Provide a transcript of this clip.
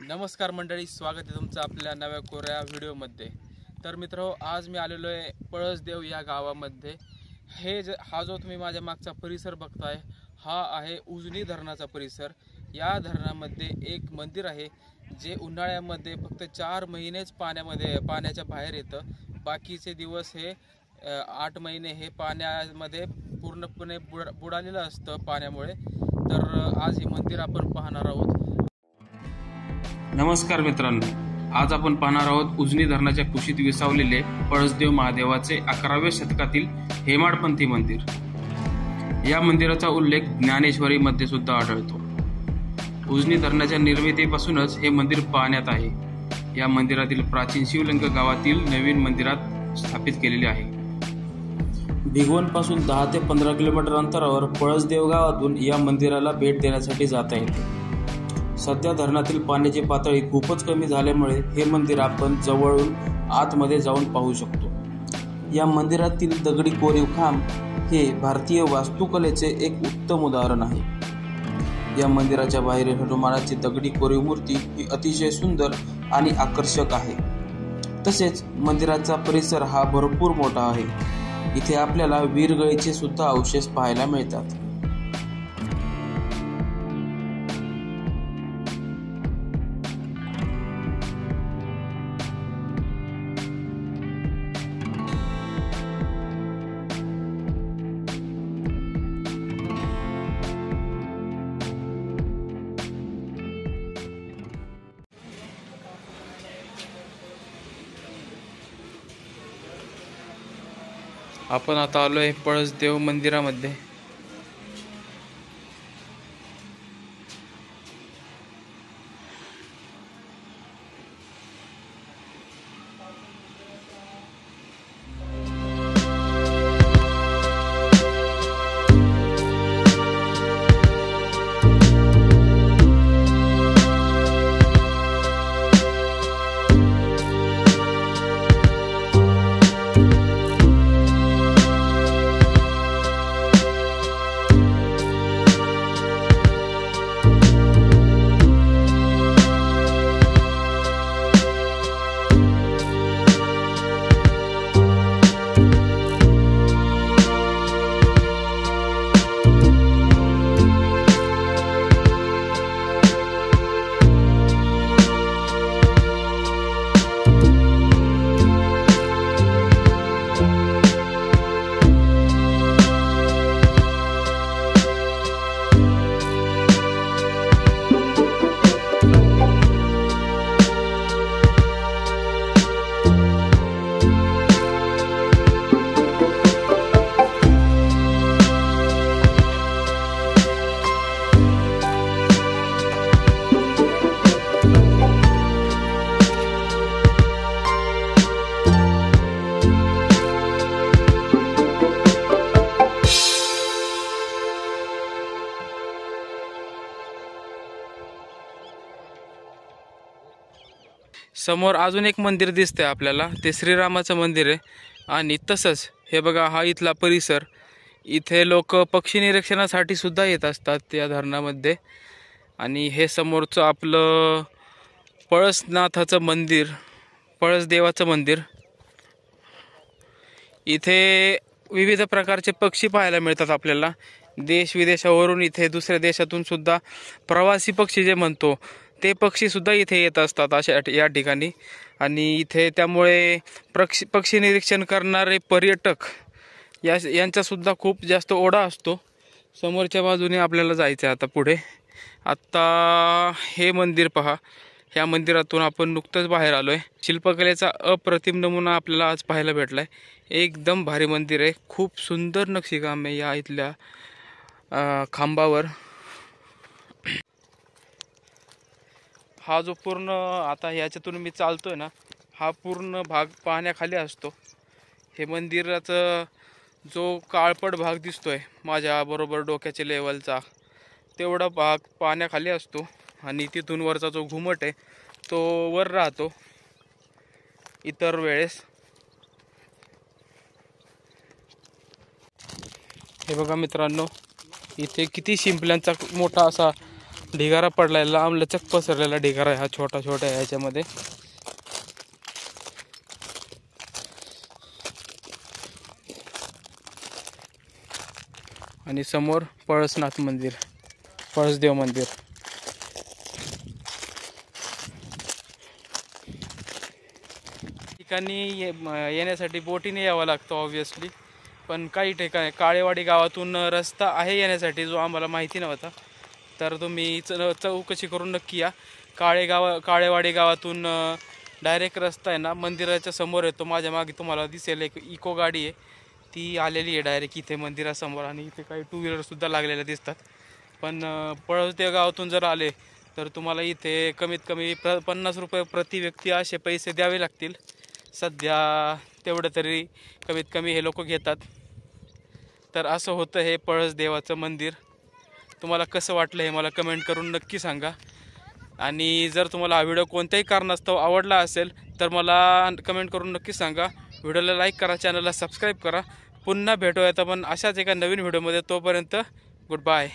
नमस्कार मंडळी, स्वागत आहे तुमचं आपल्या नव्या कोऱ्या व्हिडिओमध्ये। तर मित्रो, आज मी आलेलो आहे पळसदेव या गावामध्ये। हा जो तुम्ही माझ्या मागचा परिसर बघताय हा आहे उजनी धरणाचा परिसर। या धरणामध्ये एक मंदिर आहे जे उन्हाळ्यामध्ये फक्त 4 महिनेच पाण्याच्या बाहेर येतं। बाकीचे दिवस हे 8 महिने हे पाण्यामध्ये पूर्णपणे बुडालेलं असतं पाण्यामुळे। तर आज हे मंदिर आपण पाहणार आहोत। नमस्कार मित्रांनो, आज आपण पाहणार आहोत उजनी धरणाच्या कुशीत विसावलेले पळसदेव महादेवाचे 11व्या शतकातील हेमाडपंथी मंदिर। या मंदिराचा उल्लेख ज्ञानेश्वरीमध्ये सुद्धा आढळतो। उजनी धरणाच्या निर्मितीपासूनच हे मंदिर पाहण्यात आहे। या मंदिरातील प्राचीन शिवलिंग गावातील नवीन मंदिरात स्थापित केलेले आहे। भिगवणपासून 10 ते 15 किलोमीटर अंतरावर पळसदेव गावातून या मंदिराला भेट देण्यासाठी जाता येते। सध्या धरणातील पाण्याची पातळी खूपच कमी झाल्यामुळे हे मंदिर आपण जवळून आतमध्ये जाऊन पाहू शकतो। या मंदिरातील दगडी कोरीव काम हे भारतीय वास्तुकलेचे एक उत्तम उदाहरण आहे। या मंदिराच्या बाहेर हनुमानाची दगडी कोरीव मूर्ती ही अतिशय सुंदर आणि आकर्षक आहे। तसेच मंदिराचा परिसर हा भरपूर मोठा आहे। इथे आपल्याला वीरगळीचे सुद्धा अवशेष पाहायला मिळतात। आपण आता आलोय पळसदेव मंदिरामध्ये। समोर अजून एक मंदिर दिसते आपल्याला, ते श्रीरामाचं मंदिर आहे। आणि तसंच हे बघा, हा इथला परिसर, इथे लोक पक्षी निरीक्षणासाठी सुद्धा येत असतात या धरणामध्ये। आणि हे समोरचं आपलं पळसनाथाचं मंदिर, पळसदेवाचं मंदिर, इथे विविध प्रकारचे पक्षी पाहायला मिळतात आपल्याला। देश विदेशावरून इथे दुसऱ्या देशातून सुद्धा प्रवासी पक्षी जे म्हणतो ते पक्षी सुद्धा इथे येत असतात अशा या ठिकाणी। आणि इथे त्यामुळे पक्षी निरीक्षण करणारे पर्यटक यांचा सुद्धा खूप जास्त ओढा असतो। समोरच्या बाजूने आपल्याला जायचं आहे आता पुढे। आत्ता हे मंदिर पहा, ह्या मंदिरातून आपण नुकतंच बाहेर आलोय। शिल्पकलेचा अप्रतिम नमुना आपल्याला आज पाहायला भेटलाय। एकदम भारी मंदिर आहे, खूप सुंदर नक्षीकाम आहे या इथल्या खांबावर। हा जो पूर्ण आता ह्याच्यातून मी चालतोय ना, हा पूर्ण भाग पाण्याखाली असतो। हे मंदिराचं जो काळपट भाग दिसतोय माझ्या बरोबर डोक्याच्या लेवलचा, तेवढा भाग पाण्याखाली असतो। आणि तिथून वरचा जो घुमट आहे तो वर राहतो इतर वेळेस। हे बघा मित्रांनो, इथे किती शिंपल्यांचा मोठा असा ढिगारा पडलाय, लांबलचक पसरलेला ढिगारा आहे हा छोटा छोटा ह्याच्यामध्ये. आणि समोर पळसनाथ मंदिर, पळसदेव मंदिर. ठिकाणी येण्यासाठी बोटीने यावं लागतं ऑब्व्हियसली, पण काही ठिकाणी काळेवाडी गावातून रस्ता आहे येण्यासाठी, जो आम्हाला माहिती नव्हता. तर तुम्ही चौकशी करून नक्की या. काळेवाडी गावातून डायरेक्ट रस्ता आहे ना मंदिराच्या समोर येतो. माझ्या मागे तुम्हाला दिसेल एक इको गाडी आहे, ती आलेली आहे डायरेक्ट इथे मंदिरासमोर. आणि इथे काही टू व्हीलरसुद्धा लागलेल्या दिसतात. पण पळसदेव गावातून जर आले तर तुम्हाला इथे कमीत कमी 50 रुपये प्रति व्यक्ती असे पैसे द्यावे लागतील. सध्या तेवढं तरी कमीत कमी हे लोक घेतात. तर असं होतं हे पळसदेवाचं मंदिर. तुम्हाला कसं वाटलं हे मला कमेंट करून नक्की सांगा. आणि जर तुम्हाला हा व्हिडिओ कोणत्याही कारणास्तव आवडला असेल तर मला कमेंट करून नक्की सांगा. व्हिडिओला लाईक करा, चॅनलला सबस्क्राईब करा. पुन्हा भेटूयात आपण अशाच एका नवीन व्हिडिओमध्ये. तोपर्यंत गुड बाय.